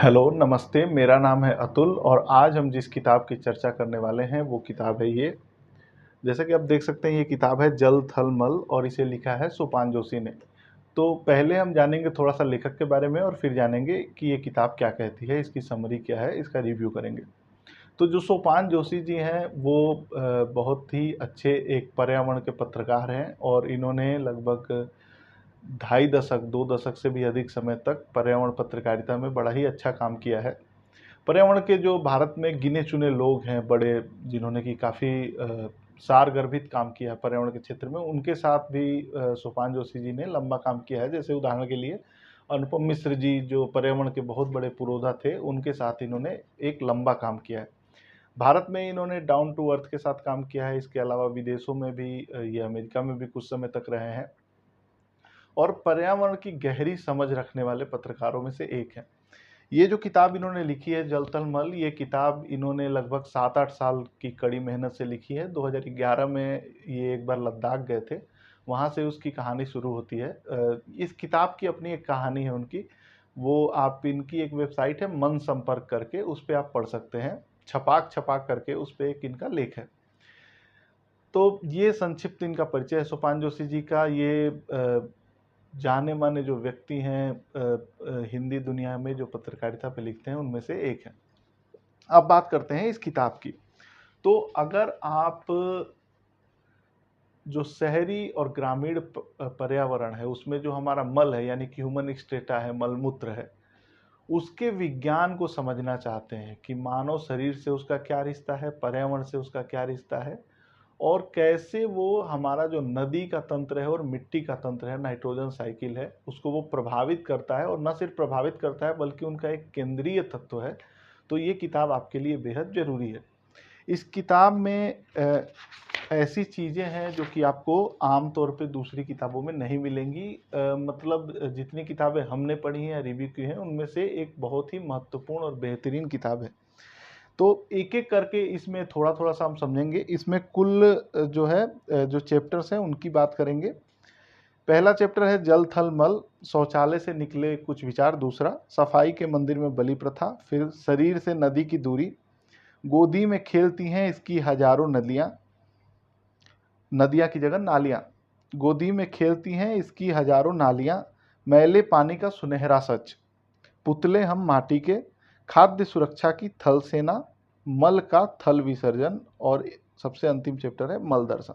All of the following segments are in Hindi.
हेलो, नमस्ते। मेरा नाम है अतुल और आज हम जिस किताब की चर्चा करने वाले हैं वो किताब है ये। जैसा कि आप देख सकते हैं ये किताब है जल, थल, मल और इसे लिखा है सोपान जोशी ने। तो पहले हम जानेंगे थोड़ा-सा लेखक के बारे में और फिर जानेंगे कि ये किताब क्या कहती है, इसकी समरी क्या है, इसका रिव्यू करेंगे। तो जो सोपान जोशी जी हैं वो बहुत ही अच्छे एक पर्यावरण के पत्रकार हैं और इन्होंने लगभग ढाई दशक, 2 दशक से भी अधिक समय तक पर्यावरण पत्रकारिता में बड़ा ही अच्छा काम किया है। पर्यावरण के जो भारत में गिने-चुने लोग हैं बड़े, जिन्होंने कि काफ़ी सारगर्भित काम किया है पर्यावरण के क्षेत्र में, उनके साथ भी सोपान जोशी जी ने लंबा काम किया है। जैसे उदाहरण के लिए अनुपम मिश्र जी जो पर्यावरण के बहुत बड़े पुरोधा थे, उनके साथ इन्होंने एक लंबा काम किया है। भारत में इन्होंने डाउन टू अर्थ के साथ काम किया है, इसके अलावा विदेशों में भी ये अमेरिका में भी कुछ समय तक रहे हैं और पर्यावरण की गहरी समझ रखने वाले पत्रकारों में से एक हैं। ये जो किताब इन्होंने लिखी है जल थल मल, ये किताब इन्होंने लगभग 7-8 साल की कड़ी मेहनत से लिखी है। 2011 में ये एक बार लद्दाख गए थे, वहाँ से उसकी कहानी शुरू होती है। इस किताब की अपनी एक कहानी है उनकी, वो आप इनकी एक वेबसाइट है मन संपर्क करके, उस पे आप पढ़ सकते हैं। छपाक छपाक करके उस पे एक इनका लेख है। तो ये संक्षिप्त इनका परिचय है सोपान जोशी जी का। ये जाने-माने जो व्यक्ति हैं हिंदी दुनिया में जो पत्रकारिता पे लिखते हैं उनमें से एक हैं। अब बात करते हैं इस किताब की। तो अगर आप जो शहरी और ग्रामीण पर्यावरण है उसमें जो हमारा मल है यानी कि ह्यूमन स्ट्रेटा है, मलमूत्र है, उसके विज्ञान को समझना चाहते हैं कि मानव शरीर से उसका क्या रिश्ता है, पर्यावरण से उसका क्या रिश्ता है और कैसे वो हमारा जो नदी का तंत्र है और मिट्टी का तंत्र है, नाइट्रोजन साइकिल है, उसको वो प्रभावित करता है और न सिर्फ प्रभावित करता है बल्कि उनका एक केंद्रीय तत्व है। तो ये किताब आपके लिए बेहद ज़रूरी है। इस किताब में ऐसी चीज़ें हैं जो कि आपको आम तौर पे दूसरी किताबों में नहीं मिलेंगी। मतलब जितनी किताबें हमने पढ़ी हैं या रिव्यू की हैं उनमें से एक बहुत ही महत्वपूर्ण और बेहतरीन किताब है। तो एक-एक करके इसमें थोड़ा-थोड़ा सा हम समझेंगे। इसमें कुल जो है जो चैप्टर्स हैं उनकी बात करेंगे। पहला चैप्टर है जल, थल, मल, शौचालय से निकले कुछ विचार। दूसरा, सफाई के मंदिर में बलि प्रथा। फिर शरीर से नदी की दूरी। गोदी में खेलती हैं इसकी हजारों नदियाँ। नदियाँ की जगह नालियाँ। गोदी में खेलती हैं इसकी हजारों नालियाँ। मैले पानी का सुनहरा सच। पुतले हम माटी के। खाद्य सुरक्षा की थल सेना। मल का थल विसर्जन और सबसे अंतिम चैप्टर है मल दर्शन।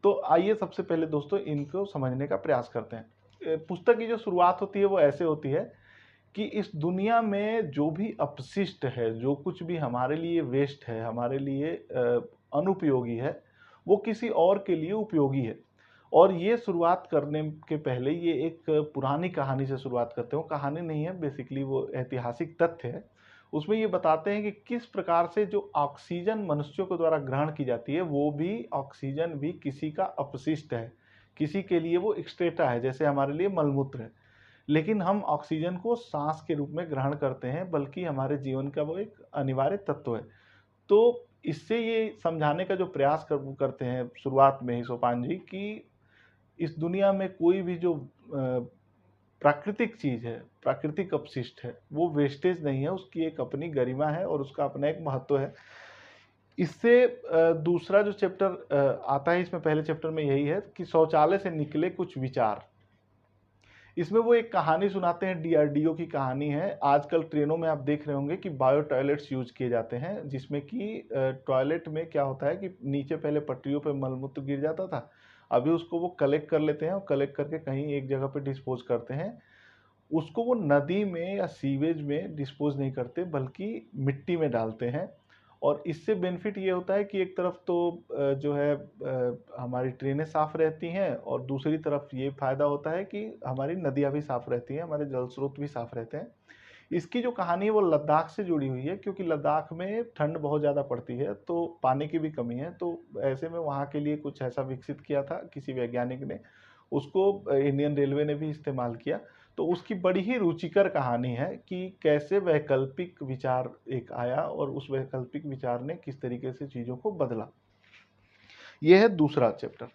तो आइए सबसे पहले दोस्तों इनको समझने का प्रयास करते हैं। पुस्तक की जो शुरुआत होती है वो ऐसे होती है कि इस दुनिया में जो भी अपशिष्ट है, जो कुछ भी हमारे लिए वेस्ट है, हमारे लिए अनुपयोगी है, वो किसी और के लिए उपयोगी है। और ये शुरुआत करने के पहले ये एक पुरानी कहानी से शुरुआत करते हैं। वो कहानी नहीं है, बेसिकली वो ऐतिहासिक तथ्य है। उसमें ये बताते हैं कि किस प्रकार से जो ऑक्सीजन मनुष्यों के द्वारा ग्रहण की जाती है, वो भी ऑक्सीजन भी किसी का अपशिष्ट है। किसी के लिए वो एक्सट्रेटा है, जैसे हमारे लिए मलमूत्र है। लेकिन हम ऑक्सीजन को सांस के रूप में ग्रहण करते हैं, बल्कि हमारे जीवन का वो एक अनिवार्य तत्व है। तो इससे ये समझाने का जो प्रयास करते हैं शुरुआत में ही सोपान जी कि इस दुनिया में कोई भी जो प्राकृतिक चीज़ है, प्राकृतिक अपशिष्ट है, वो वेस्टेज नहीं है, उसकी एक अपनी गरिमा है और उसका अपना एक महत्व है। इससे दूसरा जो चैप्टर आता है इसमें, पहले चैप्टर में यही है कि शौचालय से निकले कुछ विचार। इसमें वो एक कहानी सुनाते हैं, डीआरडीओ की कहानी है। आजकल ट्रेनों में आप देख रहे होंगे कि बायो टॉयलेट्स यूज़ किए जाते हैं, जिसमें कि टॉयलेट में क्या होता है कि नीचे पहले पटरियों पे मलमूत्र गिर जाता था, अभी उसको वो कलेक्ट कर लेते हैं और कलेक्ट करके कहीं एक जगह पे डिस्पोज़ करते हैं। उसको वो नदी में या सीवेज में डिस्पोज़ नहीं करते बल्कि मिट्टी में डालते हैं और इससे बेनिफिट ये होता है कि एक तरफ तो जो है हमारी ट्रेनें साफ़ रहती हैं और दूसरी तरफ ये फ़ायदा होता है कि हमारी नदियाँ भी साफ़ रहती हैं, हमारे जल स्रोत भी साफ़ रहते हैं। इसकी जो कहानी है वो लद्दाख से जुड़ी हुई है, क्योंकि लद्दाख में ठंड बहुत ज़्यादा पड़ती है, तो पानी की भी कमी है। तो ऐसे में वहाँ के लिए कुछ ऐसा विकसित किया था किसी वैज्ञानिक ने, उसको इंडियन रेलवे ने भी इस्तेमाल किया। तो उसकी बड़ी ही रुचिकर कहानी है कि कैसे वैकल्पिक विचार एक आया और उस वैकल्पिक विचार ने किस तरीके से चीज़ों को बदला। ये है दूसरा चैप्टर।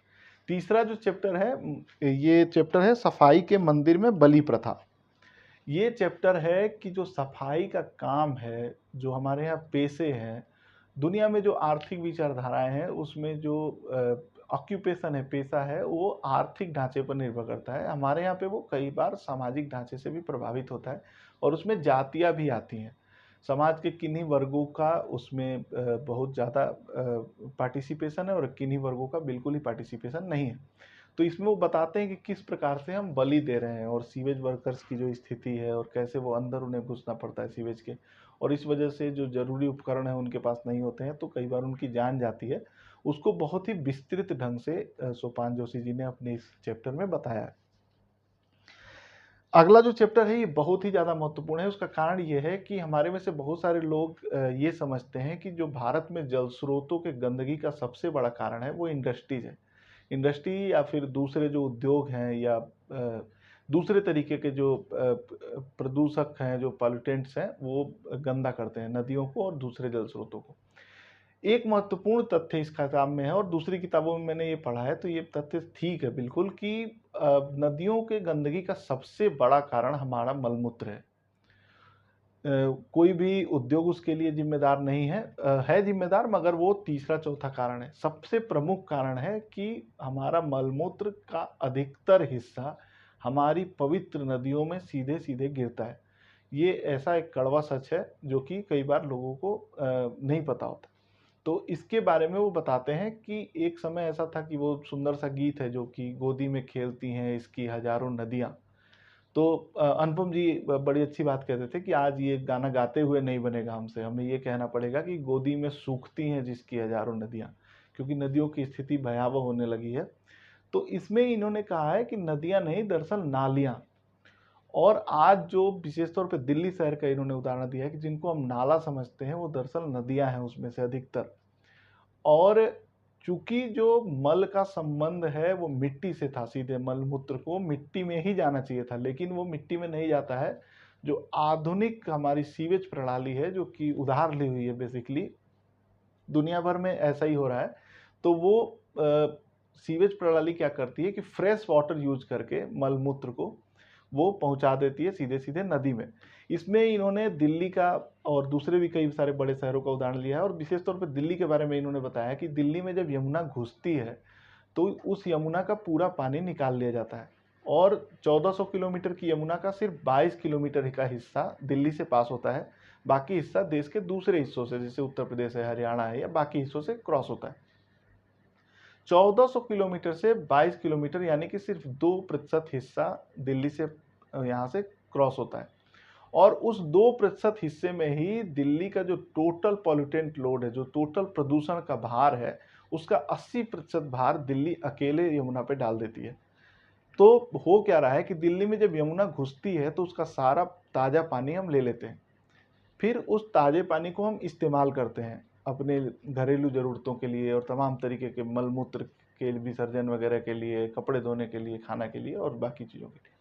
तीसरा जो चैप्टर है, ये चैप्टर है सफाई के मंदिर में बलि प्रथा। ये चैप्टर है कि जो सफाई का काम है, जो हमारे यहाँ पेशे हैं, दुनिया में जो आर्थिक विचारधाराएँ हैं, उसमें जो ऑक्यूपेशन है, पेशा है, वो आर्थिक ढाँचे पर निर्भर करता है। हमारे यहाँ पे वो कई बार सामाजिक ढाँचे से भी प्रभावित होता है और उसमें जातियाँ भी आती हैं। समाज के किन्हीं वर्गों का उसमें बहुत ज़्यादा पार्टिसिपेशन है और किन्हीं वर्गों का बिल्कुल ही पार्टिसिपेशन नहीं है। तो इसमें वो बताते हैं कि किस प्रकार से हम बलि दे रहे हैं और सीवेज वर्कर्स की जो स्थिति है और कैसे वो अंदर उन्हें घुसना पड़ता है सीवेज के, और इस वजह से जो ज़रूरी उपकरण है उनके पास नहीं होते हैं तो कई बार उनकी जान जाती है। उसको बहुत ही विस्तृत ढंग से सोपान जोशी जी ने अपने इस चैप्टर में बताया है। अगला जो चैप्टर है ये बहुत ही ज़्यादा महत्वपूर्ण है। उसका कारण ये है कि हमारे में से बहुत सारे लोग ये समझते हैं कि जो भारत में जल स्रोतों के गंदगी का सबसे बड़ा कारण है वो इंडस्ट्रीज है। इंडस्ट्री या फिर दूसरे जो उद्योग हैं या दूसरे तरीके के जो प्रदूषक हैं, जो पॉल्यूटेंट्स हैं, वो गंदा करते हैं नदियों को और दूसरे जल स्रोतों को। एक महत्वपूर्ण तथ्य इस किताब में है और दूसरी किताबों में मैंने ये पढ़ा है, तो ये तथ्य ठीक है बिल्कुल कि नदियों के गंदगी का सबसे बड़ा कारण हमारा मलमूत्र है। कोई भी उद्योग उसके लिए जिम्मेदार नहीं है, है जिम्मेदार मगर वो तीसरा चौथा कारण है। सबसे प्रमुख कारण है कि हमारा मलमूत्र का अधिकतर हिस्सा हमारी पवित्र नदियों में सीधे सीधे गिरता है। ये ऐसा एक कड़वा सच है जो कि कई बार लोगों को नहीं पता होता। तो इसके बारे में वो बताते हैं कि एक समय ऐसा था कि वो सुंदर सा गीत है जो कि गोदी में खेलती हैं इसकी हजारों नदियाँ। तो अनुपम जी बड़ी अच्छी बात कहते थे कि आज ये गाना गाते हुए नहीं बनेगा हमसे, हमें ये कहना पड़ेगा कि गोदी में सूखती हैं जिसकी हजारों नदियाँ, क्योंकि नदियों की स्थिति भयावह होने लगी है। तो इसमें इन्होंने कहा है कि नदियाँ नहीं दरअसल नालियाँ, और आज जो विशेष तौर पे दिल्ली शहर का इन्होंने उदाहरण दिया है कि जिनको हम नाला समझते हैं वो दरअसल नदियाँ हैं उसमें से अधिकतर। और चूंकि जो मल का संबंध है वो मिट्टी से था, सीधे मल मूत्र को मिट्टी में ही जाना चाहिए था, लेकिन वो मिट्टी में नहीं जाता है। जो आधुनिक हमारी सीवेज प्रणाली है जो कि उधार ली हुई है, बेसिकली दुनिया भर में ऐसा ही हो रहा है। तो वो सीवेज प्रणाली क्या करती है कि फ्रेश वाटर यूज करके मल मूत्र को वो पहुंचा देती है सीधे सीधे नदी में। इसमें इन्होंने दिल्ली का और दूसरे भी कई सारे बड़े शहरों का उदाहरण लिया है और विशेष तौर पर दिल्ली के बारे में इन्होंने बताया कि दिल्ली में जब यमुना घुसती है तो उस यमुना का पूरा पानी निकाल लिया जाता है, और 1400 किलोमीटर की यमुना का सिर्फ 22 किलोमीटर का हिस्सा दिल्ली से पास होता है। बाकी हिस्सा देश के दूसरे हिस्सों से, जैसे उत्तर प्रदेश है, हरियाणा है, या बाकी हिस्सों से क्रॉस होता है। 1400 किलोमीटर से 22 किलोमीटर यानी कि सिर्फ 2% हिस्सा दिल्ली से यहाँ से क्रॉस होता है, और उस 2% हिस्से में ही दिल्ली का जो टोटल पॉल्यूटेंट लोड है, जो टोटल प्रदूषण का भार है, उसका 80% भार दिल्ली अकेले यमुना पे डाल देती है। तो हो क्या रहा है कि दिल्ली में जब यमुना घुसती है तो उसका सारा ताज़ा पानी हम ले लेते हैं, फिर उस ताज़े पानी को हम इस्तेमाल करते हैं अपने घरेलू ज़रूरतों के लिए और तमाम तरीके के मलमूत्र के विसर्जन वगैरह के लिए, कपड़े धोने के लिए, खाना के लिए और बाकी चीज़ों के लिए।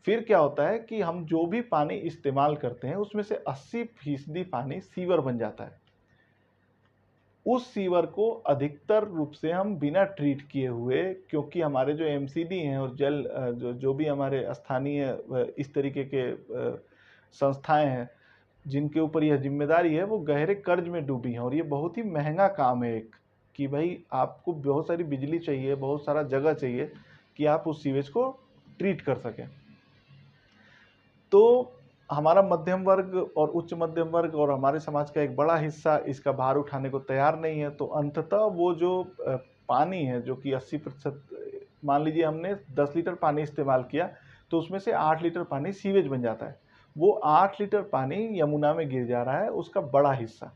फिर क्या होता है कि हम जो भी पानी इस्तेमाल करते हैं उसमें से 80% पानी सीवर बन जाता है। उस सीवर को अधिकतर रूप से हम बिना ट्रीट किए हुए, क्योंकि हमारे जो एमसीडी हैं और जल जो भी हमारे स्थानीय इस तरीके के संस्थाएं हैं जिनके ऊपर यह जिम्मेदारी है, वो गहरे कर्ज में डूबी हैं, और ये बहुत ही महंगा काम है एक, कि भाई आपको बहुत सारी बिजली चाहिए, बहुत सारा जगह चाहिए कि आप उस सीवेज को ट्रीट कर सकें। तो हमारा मध्यम वर्ग और उच्च मध्यम वर्ग और हमारे समाज का एक बड़ा हिस्सा इसका भार उठाने को तैयार नहीं है। तो अंततः वो जो पानी है जो कि 80%, मान लीजिए हमने 10 लीटर पानी इस्तेमाल किया तो उसमें से 8 लीटर पानी सीवेज बन जाता है। वो 8 लीटर पानी यमुना में गिर जा रहा है, उसका बड़ा हिस्सा।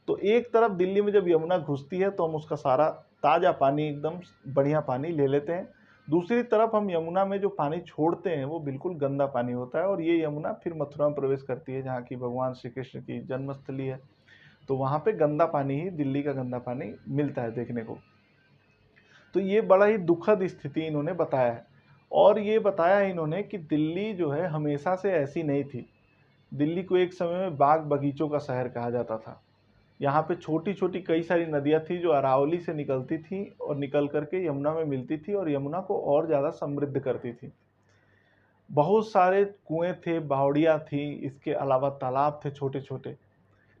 तो एक तरफ दिल्ली में जब यमुना घुसती है तो हम उसका सारा ताज़ा पानी, एकदम बढ़िया पानी ले लेते हैं। दूसरी तरफ हम यमुना में जो पानी छोड़ते हैं वो बिल्कुल गंदा पानी होता है, और ये यमुना फिर मथुरा में प्रवेश करती है जहाँ की भगवान श्री कृष्ण की जन्मस्थली है। तो वहाँ पे गंदा पानी ही, दिल्ली का गंदा पानी मिलता है देखने को। तो ये बड़ा ही दुखद स्थिति इन्होंने बताया है, और ये बताया इन्होंने कि दिल्ली जो है हमेशा से ऐसी नहीं थी। दिल्ली को एक समय में बाग बगीचों का शहर कहा जाता था। यहाँ पे छोटी छोटी कई सारी नदियाँ थी जो अरावली से निकलती थी और निकल करके यमुना में मिलती थी और यमुना को और ज़्यादा समृद्ध करती थी। बहुत सारे कुएं थे, बावड़ियाँ थी, इसके अलावा तालाब थे छोटे छोटे।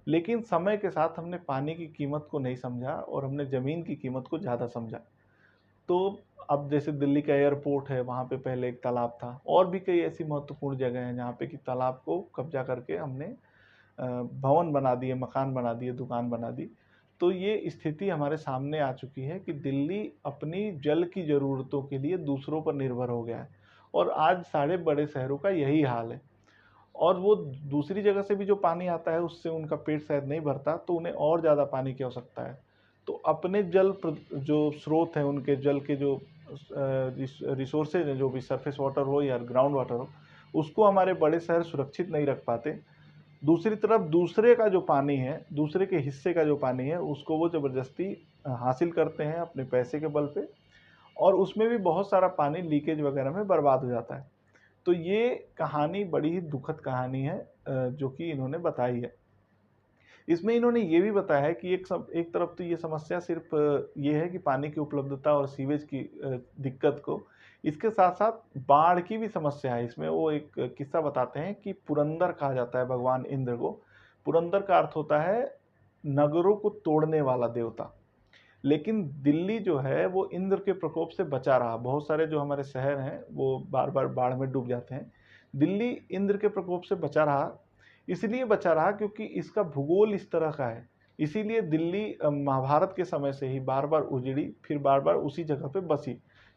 लेकिन समय के साथ हमने पानी की कीमत को नहीं समझा और हमने ज़मीन की कीमत को ज़्यादा समझा। तो अब जैसे दिल्ली का एयरपोर्ट है, वहाँ पे पहले एक तालाब था, और भी कई ऐसी महत्वपूर्ण जगह हैं जहाँ पे कि तालाब को कब्जा करके हमने भवन बना दिए, मकान बना दिए, दुकान बना दी। तो ये स्थिति हमारे सामने आ चुकी है कि दिल्ली अपनी जल की ज़रूरतों के लिए दूसरों पर निर्भर हो गया है, और आज सारे बड़े शहरों का यही हाल है। और वो दूसरी जगह से भी जो पानी आता है उससे उनका पेट शायद नहीं भरता, तो उन्हें और ज़्यादा पानी की आवश्यकता है। तो अपने जो स्रोत हैं, उनके जल के जो रिसोर्सेज हैं, जो भी सरफेस वाटर हो या ग्राउंड वाटर हो, उसको हमारे बड़े शहर सुरक्षित नहीं रख पाते। दूसरी तरफ दूसरे का जो पानी है, दूसरे के हिस्से का जो पानी है, उसको वो ज़बरदस्ती हासिल करते हैं अपने पैसे के बल पे, और उसमें भी बहुत सारा पानी लीकेज वगैरह में बर्बाद हो जाता है। तो ये कहानी बड़ी ही दुखद कहानी है जो कि इन्होंने बताई है। इसमें इन्होंने ये भी बताया है कि एक तरफ तो ये समस्या सिर्फ ये है कि पानी की उपलब्धता और सीवेज की दिक्कत को, इसके साथ-साथ बाढ़ की भी समस्या है। इसमें वो एक किस्सा बताते हैं कि पुरंदर कहा जाता है भगवान इंद्र को। पुरंदर का अर्थ होता है नगरों को तोड़ने वाला देवता। लेकिन दिल्ली जो है वो इंद्र के प्रकोप से बचा रहा। बहुत सारे जो हमारे शहर हैं वो बार-बार बाढ़ में डूब जाते हैं। दिल्ली इंद्र के प्रकोप से बचा रहा, इसलिए बचा रहा क्योंकि इसका भूगोल इस तरह का है। इसीलिए दिल्ली महाभारत के समय से ही बार-बार उजड़ी, फिर बार-बार उसी जगह पे बसी।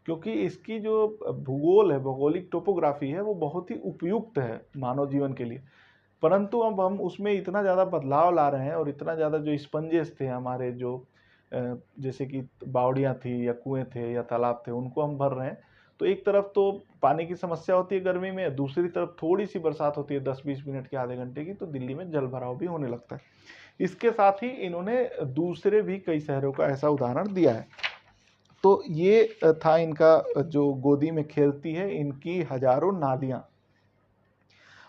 क्योंकि इसकी जो भूगोल है, भौगोलिक टोपोग्राफी है, वो बहुत ही उपयुक्त है मानव जीवन के लिए। परंतु अब हम उसमें इतना ज़्यादा बदलाव ला रहे हैं, और इतना ज़्यादा जो स्पंजेस थे हमारे, जो जैसे कि बावड़ियाँ थी या कुएँ थे या तालाब थे, उनको हम भर रहे हैं। तो एक तरफ तो पानी की समस्या होती है गर्मी में, दूसरी तरफ थोड़ी-सी बरसात होती है 10-20 मिनट की, आधे घंटे की, तो दिल्ली में जल भराव भी होने लगता है। इसके साथ ही इन्होंने दूसरे भी कई शहरों का ऐसा उदाहरण दिया है। तो ये था इनका जो गोदी में खेलती है इनकी हज़ारों नालियाँ।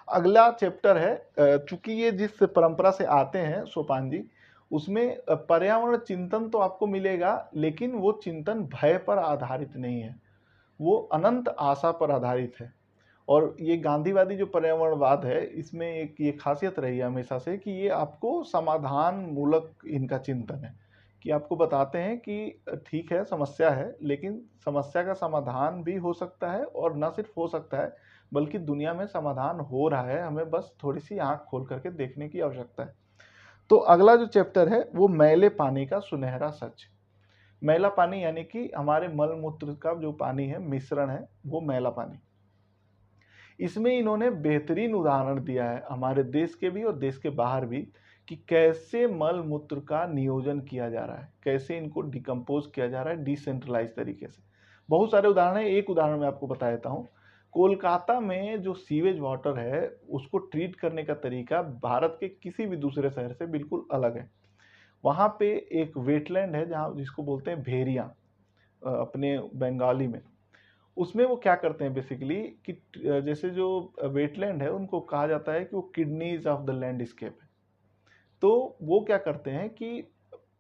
अगला चैप्टर है, चूँकि ये जिस परंपरा से आते हैं सोपान जी, उसमें पर्यावरण चिंतन तो आपको मिलेगा, लेकिन वो चिंतन भय पर आधारित नहीं है, वो अनंत आशा पर आधारित है। और ये गांधीवादी जो पर्यावरणवाद है, इसमें एक ये खासियत रही है हमेशा से कि ये आपको समाधान मूलक इनका चिंतन है, कि आपको बताते हैं कि ठीक है समस्या है, लेकिन समस्या का समाधान भी हो सकता है, और ना सिर्फ हो सकता है बल्कि दुनिया में समाधान हो रहा है, हमें बस थोड़ी सी आंख खोल करके देखने की आवश्यकता है। तो अगला जो चैप्टर है वो मैले पानी का सुनहरा सच। मैला पानी यानी कि हमारे मल मूत्र का जो पानी है, मिश्रण है, वो मैला पानी। इसमें इन्होंने बेहतरीन उदाहरण दिया है हमारे देश के भी और देश के बाहर भी, कि कैसे मल मूत्र का नियोजन किया जा रहा है, कैसे इनको डिकम्पोज किया जा रहा है डिसेंट्रलाइज तरीके से। बहुत सारे उदाहरण है, एक उदाहरण मैं आपको बता देता हूँ। कोलकाता में जो सीवेज वाटर है उसको ट्रीट करने का तरीका भारत के किसी भी दूसरे शहर से बिल्कुल अलग है। वहाँ पे एक वेटलैंड है जहाँ, जिसको बोलते हैं भेड़िया अपने बंगाली में। उसमें वो क्या करते हैं बेसिकली कि जैसे जो वेटलैंड है उनको कहा जाता है कि वो किडनीज ऑफ द लैंडस्केप है। तो वो क्या करते हैं कि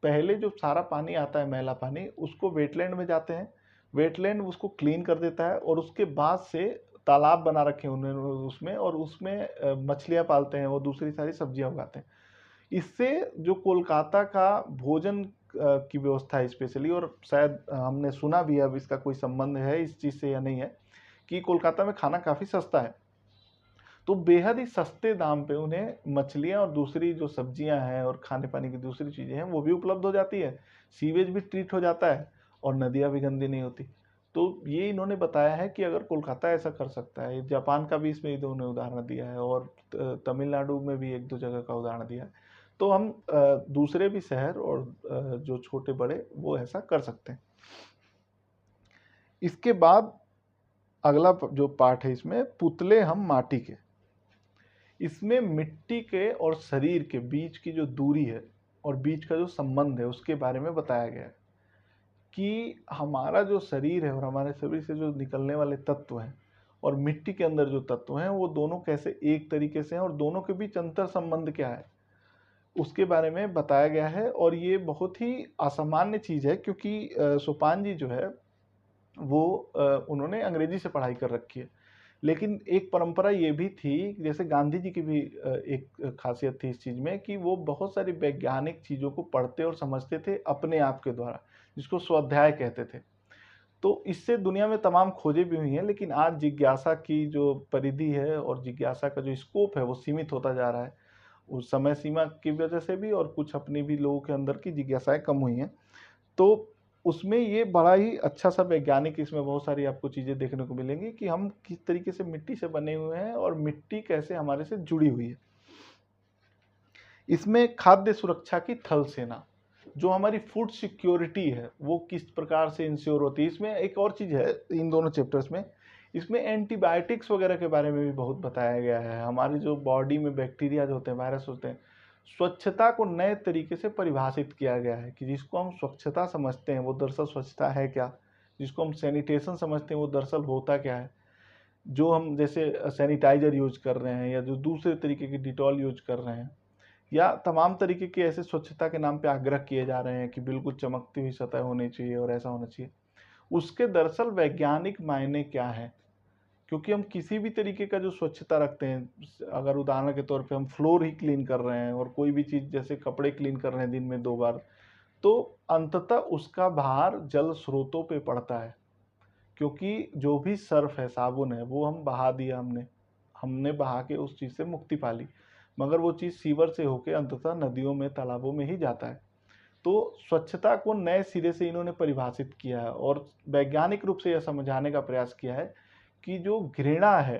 पहले जो सारा पानी आता है, मैला पानी, उसको वेटलैंड में जाते हैं, वेटलैंड उसको क्लीन कर देता है, और उसके बाद से तालाब बना रखे हैं उन्होंने उसमें, और उसमें मछलियाँ पालते हैं, वो दूसरी सारी सब्जियाँ उगाते हैं। इससे जो कोलकाता का भोजन की व्यवस्था है स्पेशली, और शायद हमने सुना भी है, अब इसका कोई संबंध है इस चीज़ से या नहीं है, कि कोलकाता में खाना काफ़ी सस्ता है। तो बेहद ही सस्ते दाम पे उन्हें मछलियाँ और दूसरी जो सब्जियाँ हैं और खाने पानी की दूसरी चीज़ें हैं वो भी उपलब्ध हो जाती है, सीवेज भी ट्रीट हो जाता है, और नदियाँ भी गंदी नहीं होती। तो ये इन्होंने बताया है कि अगर कोलकाता ऐसा कर सकता है, जापान का भी इसमें इन्होंने उदाहरण दिया है, और तमिलनाडु में भी 1-2 जगह का उदाहरण दिया है। तो हम दूसरे भी शहर और जो छोटे बड़े वो ऐसा कर सकते हैं। इसके बाद अगला जो पार्ट है इसमें, पुतले हम माटी के। इसमें मिट्टी के और शरीर के बीच की जो दूरी है और बीच का जो संबंध है उसके बारे में बताया गया है, कि हमारा जो शरीर है और हमारे शरीर से जो निकलने वाले तत्व हैं और मिट्टी के अंदर जो तत्व हैं, वो दोनों कैसे एक तरीके से हैं, और दोनों के बीच अंतर संबंध क्या है उसके बारे में बताया गया है। और ये बहुत ही असामान्य चीज़ है, क्योंकि सोपान जी जो है वो उन्होंने अंग्रेजी से पढ़ाई कर रखी है, लेकिन एक परंपरा ये भी थी, जैसे गांधी जी की भी एक खासियत थी इस चीज़ में कि वो बहुत सारी वैज्ञानिक चीज़ों को पढ़ते और समझते थे अपने आप के द्वारा, जिसको स्वाध्याय कहते थे। तो इससे दुनिया में तमाम खोजें भी हुई हैं, लेकिन आज जिज्ञासा की जो परिधि है और जिज्ञासा का जो स्कोप है वो सीमित होता जा रहा है। उस समय सीमा की वजह से भी और कुछ अपनी भी लोगों के अंदर की जिज्ञासाएँ कम हुई हैं। तो उसमें ये बड़ा ही अच्छा-सा वैज्ञानिक, इसमें बहुत सारी आपको चीज़ें देखने को मिलेंगी कि हम किस तरीके से मिट्टी से बने हुए हैं और मिट्टी कैसे हमारे से जुड़ी हुई है। इसमें खाद्य सुरक्षा की थल सेना, जो हमारी फूड सिक्योरिटी है, वो किस प्रकार से इंश्योर होती है। इसमें एक और चीज़ है इन दोनों चैप्टर्स में, इसमें एंटीबायोटिक्स वगैरह के बारे में भी बहुत बताया गया है। हमारी जो बॉडी में बैक्टीरिया जो होते हैं, वायरस होते हैं, स्वच्छता को नए तरीके से परिभाषित किया गया है कि जिसको हम स्वच्छता समझते हैं वो दरअसल स्वच्छता है क्या, जिसको हम सैनिटेशन समझते हैं वो दरअसल होता क्या है। जो हम जैसे सैनिटाइजर यूज कर रहे हैं या जो दूसरे तरीके की डिटॉल यूज कर रहे हैं, या तमाम तरीके के ऐसे स्वच्छता के नाम पे आग्रह किए जा रहे हैं कि बिल्कुल चमकती हुई सतह होनी चाहिए और ऐसा होना चाहिए, उसके दरअसल वैज्ञानिक मायने क्या है। क्योंकि हम किसी भी तरीके का जो स्वच्छता रखते हैं, अगर उदाहरण के तौर पे हम फ्लोर ही क्लीन कर रहे हैं और कोई भी चीज़ जैसे कपड़े क्लीन कर रहे हैं दिन में 2 बार, तो अंततः उसका भार जल स्रोतों पे पड़ता है। क्योंकि जो भी सर्फ है, साबुन है, वो हम बहा दिया, हमने हमने बहा के उस चीज़ से मुक्ति पा ली, मगर वो चीज़ सीवर से होके अंततः नदियों में, तालाबों में ही जाता है। तो स्वच्छता को नए सिरे से इन्होंने परिभाषित किया है और वैज्ञानिक रूप से यह समझाने का प्रयास किया है कि जो घृणा है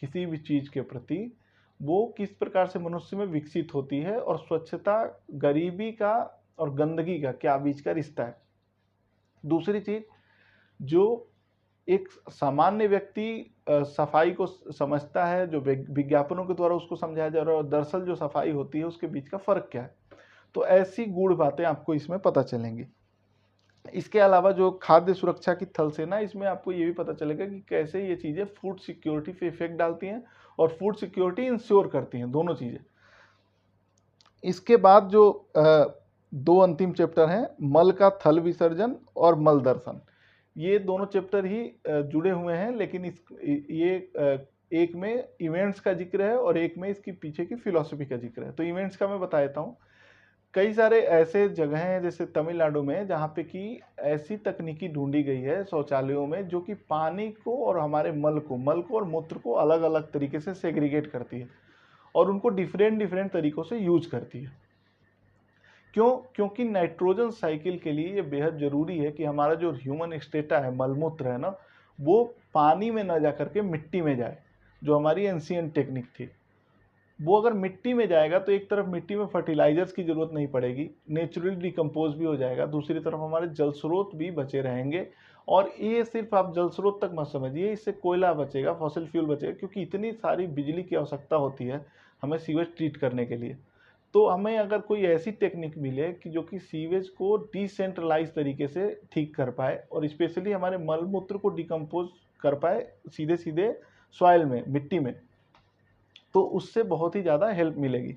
किसी भी चीज़ के प्रति, वो किस प्रकार से मनुष्य में विकसित होती है और स्वच्छता, गरीबी का और गंदगी का क्या बीच का रिश्ता है। दूसरी चीज़, जो एक सामान्य व्यक्ति सफाई को समझता है, जो विज्ञापनों के द्वारा उसको समझाया जा रहा है, और दरअसल जो सफाई होती है उसके बीच का फ़र्क क्या है। तो ऐसी गूढ़ बातें आपको इसमें पता चलेंगी। इसके अलावा जो खाद्य सुरक्षा की थल सेना, इसमें आपको ये भी पता चलेगा कि कैसे ये चीज़ें फूड सिक्योरिटी पे इफेक्ट डालती हैं और फूड सिक्योरिटी इंश्योर करती हैं, दोनों चीज़ें। इसके बाद जो दो अंतिम चैप्टर हैं, मल का थल विसर्जन और मल दर्शन। ये दोनों चैप्टर ही जुड़े हुए हैं, लेकिन एक में इवेंट्स का जिक्र है और एक में इसकी पीछे की फिलॉसफी का जिक्र है। तो इवेंट्स का मैं बता देता हूँ। कई सारे ऐसे जगह हैं जैसे तमिलनाडु में, जहाँ पे कि ऐसी तकनीकी ढूंढी गई है शौचालयों में, जो कि पानी को और हमारे मल को और मूत्र को अलग अलग तरीके से सेग्रीगेट करती है और उनको डिफरेंट डिफरेंट तरीकों से यूज करती है। क्यों? क्योंकि नाइट्रोजन साइकिल के लिए ये बेहद ज़रूरी है कि हमारा जो ह्यूमन स्टेटा है, मलमूत्र है ना, वो पानी में ना जा करके मिट्टी में जाए, जो हमारी एंशियंट टेक्निक थी। वो अगर मिट्टी में जाएगा तो एक तरफ मिट्टी में फर्टिलाइजर्स की ज़रूरत नहीं पड़ेगी, नेचुरली डिकम्पोज भी हो जाएगा, दूसरी तरफ हमारे जल स्रोत भी बचे रहेंगे। और ये सिर्फ आप जल स्रोत तक मत समझिए, इससे कोयला बचेगा, फॉसिल फ्यूल बचेगा, क्योंकि इतनी सारी बिजली की आवश्यकता होती है हमें सीवेज ट्रीट करने के लिए। तो हमें अगर कोई ऐसी टेक्निक मिले कि जो कि सीवेज को डिसेंट्रलाइज तरीके से ठीक कर पाए और स्पेशली हमारे मल मूत्र को डिकम्पोज कर पाए सीधे सीधे सॉइल में, मिट्टी में, तो उससे बहुत ही ज़्यादा हेल्प मिलेगी।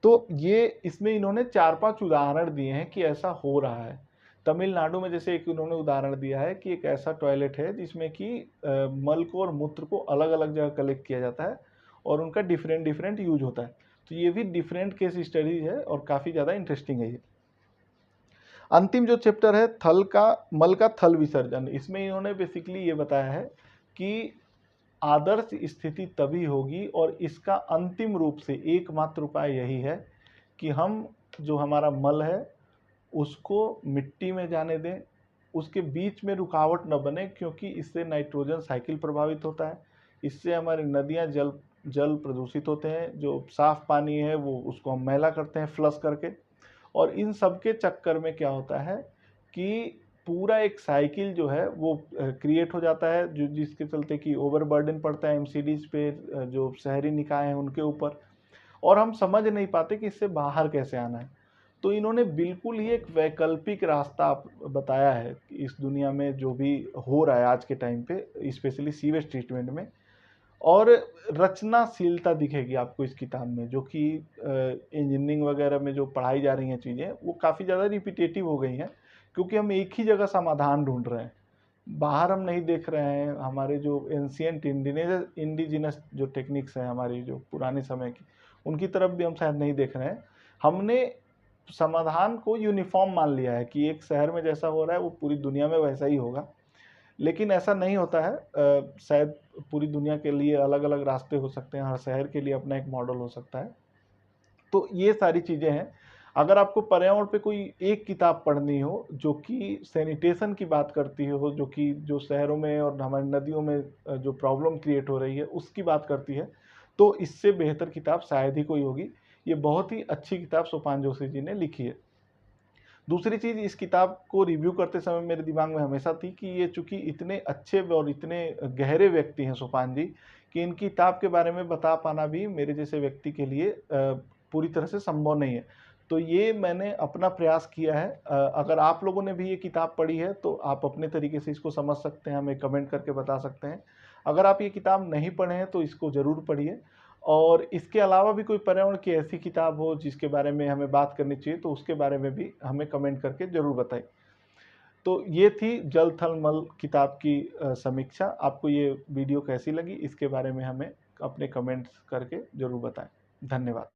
तो ये इसमें इन्होंने 4-5 उदाहरण दिए हैं कि ऐसा हो रहा है। तमिलनाडु में जैसे एक इन्होंने उदाहरण दिया है कि एक ऐसा टॉयलेट है जिसमें कि मल को और मूत्र को अलग-अलग जगह कलेक्ट किया जाता है और उनका डिफरेंट डिफरेंट यूज होता है। तो ये भी डिफरेंट केस स्टडीज है और काफ़ी ज़्यादा इंटरेस्टिंग है ये। अंतिम जो चैप्टर है, मल का थल विसर्जन, इसमें इन्होंने बेसिकली ये बताया है कि आदर्श स्थिति तभी होगी और इसका अंतिम रूप से एकमात्र उपाय यही है कि हम जो हमारा मल है उसको मिट्टी में जाने दें, उसके बीच में रुकावट न बने, क्योंकि इससे नाइट्रोजन साइकिल प्रभावित होता है, इससे हमारी नदियाँ जल जल प्रदूषित होते हैं, जो साफ पानी है वो उसको हम मैला करते हैं फ्लश करके। और इन सब के चक्कर में क्या होता है कि पूरा एक साइकिल जो है वो क्रिएट हो जाता है, जो जिसके चलते कि ओवरबर्डन पड़ता है एमसीडीज पे, जो शहरी निकाय हैं उनके ऊपर, और हम समझ नहीं पाते कि इससे बाहर कैसे आना है। तो इन्होंने बिल्कुल ही एक वैकल्पिक रास्ता बताया है कि इस दुनिया में जो भी हो रहा है आज के टाइम पे, स्पेशली सीवेज ट्रीटमेंट में, और रचनाशीलता दिखेगी आपको इस किताब में। जो कि इंजीनियरिंग वगैरह में जो पढ़ाई जा रही हैं चीज़ें, वो काफ़ी ज़्यादा रिपीटेटिव हो गई हैं, क्योंकि हम एक ही जगह समाधान ढूंढ रहे हैं। बाहर हम नहीं देख रहे हैं, हमारे जो एंशियंट इंडिजिनस जो टेक्निक्स हैं हमारी जो पुराने समय की, उनकी तरफ भी हम शायद नहीं देख रहे हैं। हमने समाधान को यूनिफॉर्म मान लिया है कि एक शहर में जैसा हो रहा है वो पूरी दुनिया में वैसा ही होगा, लेकिन ऐसा नहीं होता है। शायद पूरी दुनिया के लिए अलग अलग रास्ते हो सकते हैं, हर शहर के लिए अपना एक मॉडल हो सकता है। तो ये सारी चीज़ें हैं। अगर आपको पर्यावरण पे कोई एक किताब पढ़नी हो जो कि सैनिटेशन की बात करती हो, जो कि जो शहरों में और हमारी नदियों में जो प्रॉब्लम क्रिएट हो रही है उसकी बात करती है, तो इससे बेहतर किताब शायद ही कोई होगी। ये बहुत ही अच्छी किताब सोपान जोशी जी ने लिखी है। दूसरी चीज़, इस किताब को रिव्यू करते समय मेरे दिमाग में हमेशा थी कि ये चूँकि इतने अच्छे और इतने गहरे व्यक्ति हैं सोपान जी, कि इनकी किताब के बारे में बता पाना भी मेरे जैसे व्यक्ति के लिए पूरी तरह से संभव नहीं है। तो ये मैंने अपना प्रयास किया है। अगर आप लोगों ने भी ये किताब पढ़ी है तो आप अपने तरीके से इसको समझ सकते हैं, हमें कमेंट करके बता सकते हैं। अगर आप ये किताब नहीं पढ़े हैं तो इसको ज़रूर पढ़िए, और इसके अलावा भी कोई पर्यावरण की ऐसी किताब हो जिसके बारे में हमें बात करनी चाहिए तो उसके बारे में भी हमें कमेंट करके ज़रूर बताएं। तो ये थी जल थल मल किताब की समीक्षा। आपको ये वीडियो कैसी लगी इसके बारे में हमें अपने कमेंट्स करके ज़रूर बताएं। धन्यवाद।